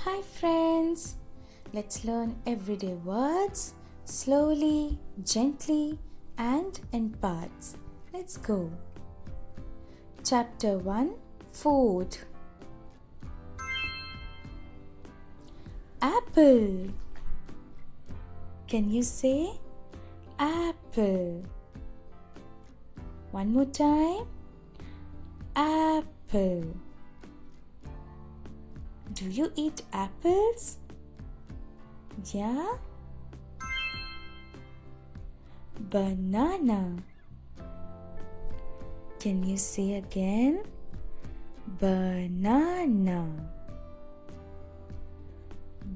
Hi friends, let's learn everyday words slowly, gently and in parts. Let's go. Chapter 1 Food. Apple. Can you say apple? One more time. Apple. Do you eat apples? Yeah? Banana. Can you say again? Banana.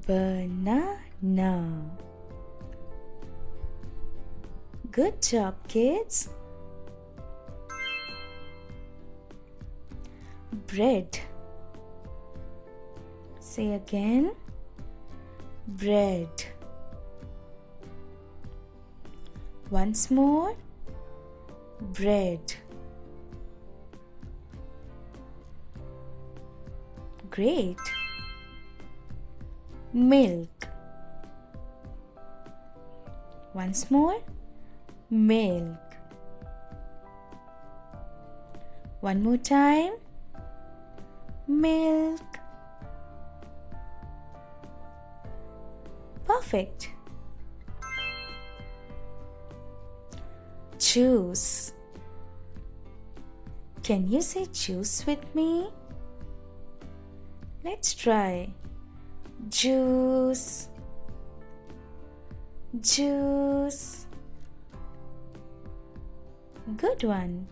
Banana. Good job, kids. Bread. Say again. Bread. Once more. Bread. Great. Milk. Once more. Milk. One more time. Milk. Perfect. Juice. Can you say juice with me? Let's try. Juice. Juice. Good one.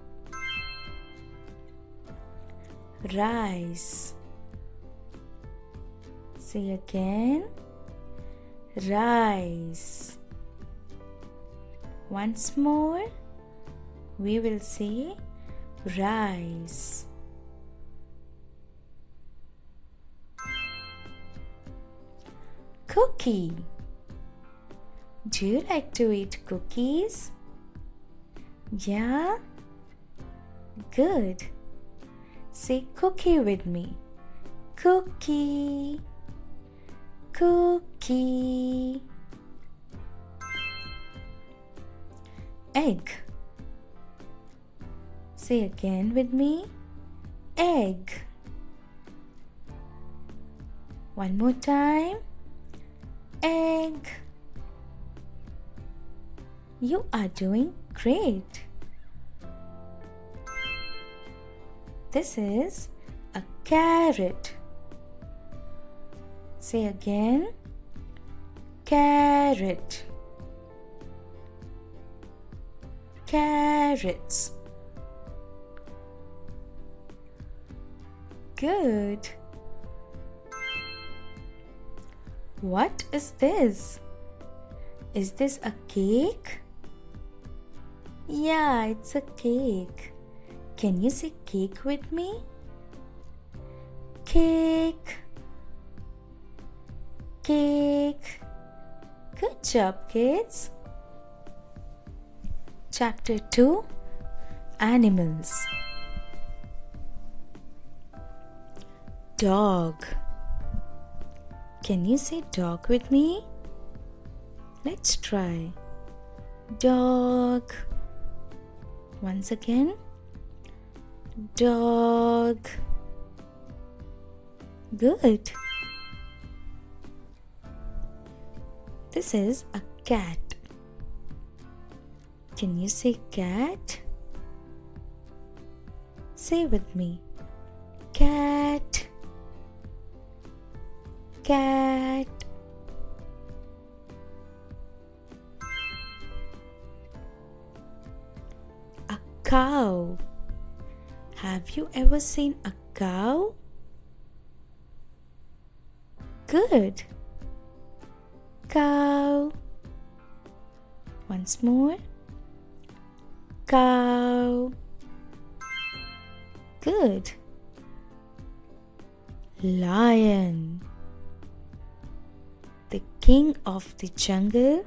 Rice. Say again. Rice. Once more, we will say rice. Cookie. Do you like to eat cookies? Yeah? Good. Say cookie with me. Cookie. Cookie. Egg. Say again with me. Egg. One more time. Egg. You are doing great. This is a carrot. Say again. Carrot. Carrots. Good. What is this? Is this a cake? Yeah, it's a cake. Can you say cake with me? Cake. Cake. Good job, kids. Chapter 2 Animals. Dog. Can you say dog with me? Let's try. Dog. Once again. Dog. Good. This is a cat. Can you say cat? Say with me. Cat. Cat. A cow. Have you ever seen a cow? Good. Cow. Once more. Cow. Good. Lion. The king of the jungle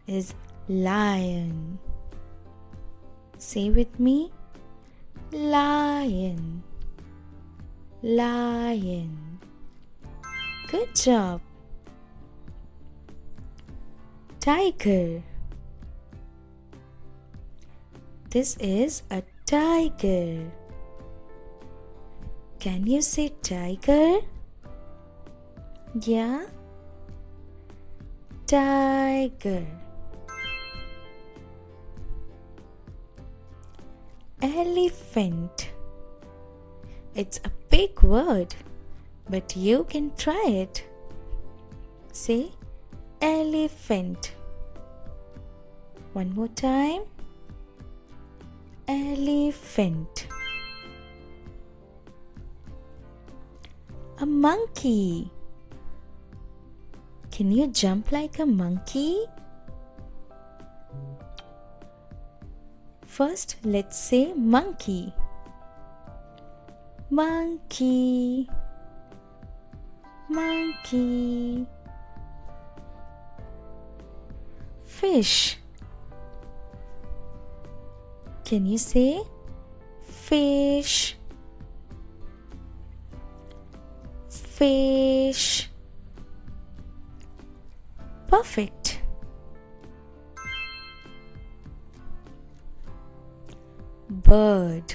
is lion. Say with me. Lion. Lion. Good job. Tiger. This is a tiger. Can you say tiger? Yeah. Tiger. Elephant. It's a big word, but you can try it. Say elephant. One more time. Elephant. A monkey. Can you jump like a monkey? First, let's say monkey. Monkey. Monkey. Fish. Can you say fish? Fish. Perfect. Bird.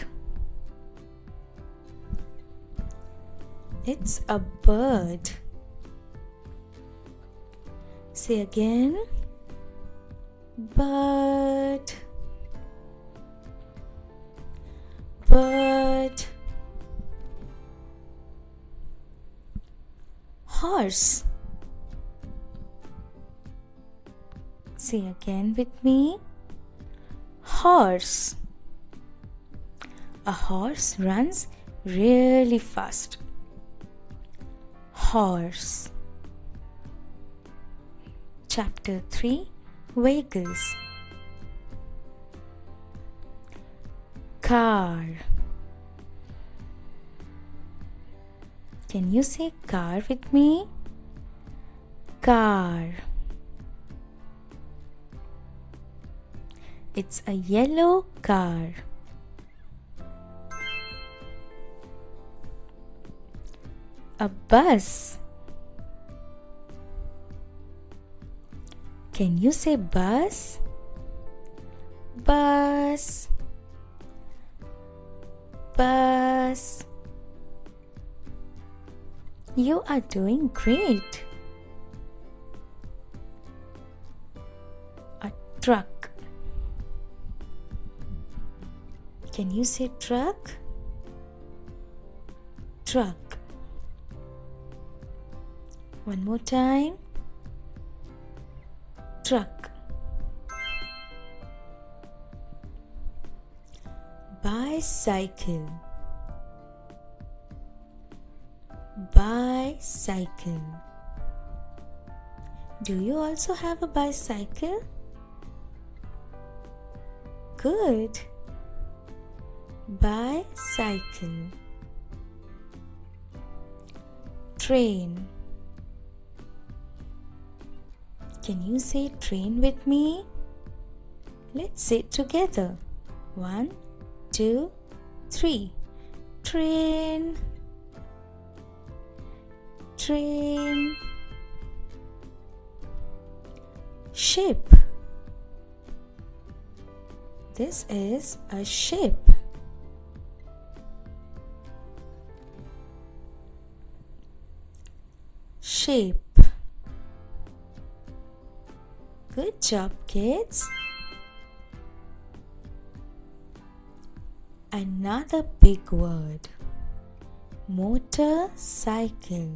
It's a bird. Say again. Bird. Bird. Horse. Say again with me. Horse. A horse runs really fast. Horse. Chapter 3. Vehicles. Car. Can you say car with me? Car. It's a yellow car. A bus. Can you say bus? Bus. Bus. You are doing great. A truck. Can you say truck? Truck. One more time. Truck. Bicycle. Bicycle. Do you also have a bicycle? Good. Bicycle. Train. Can you say train with me? Let's say it together. 1, 2, 3. Train. Train. Ship. This is a ship. Shape. Good job, kids. Another big word. Motorcycle.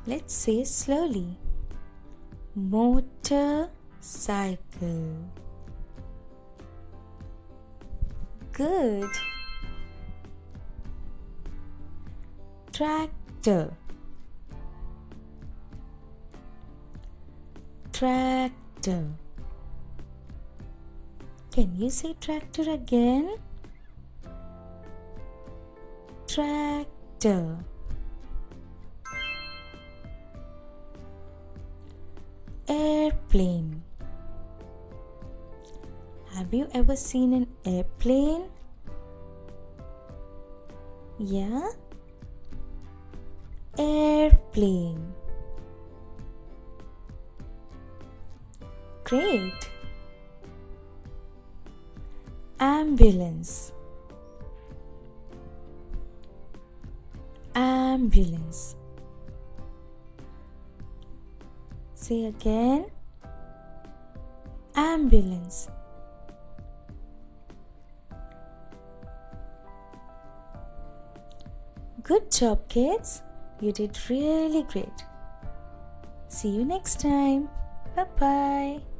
Let's say slowly. Motorcycle. Good. Tractor. Tractor. Can you say tractor again? Tractor. Airplane. Have you ever seen an airplane? Yeah? Airplane. Great. Ambulance. Ambulance. Say again. Ambulance. Good job, kids. You did really great. See you next time. Bye-bye.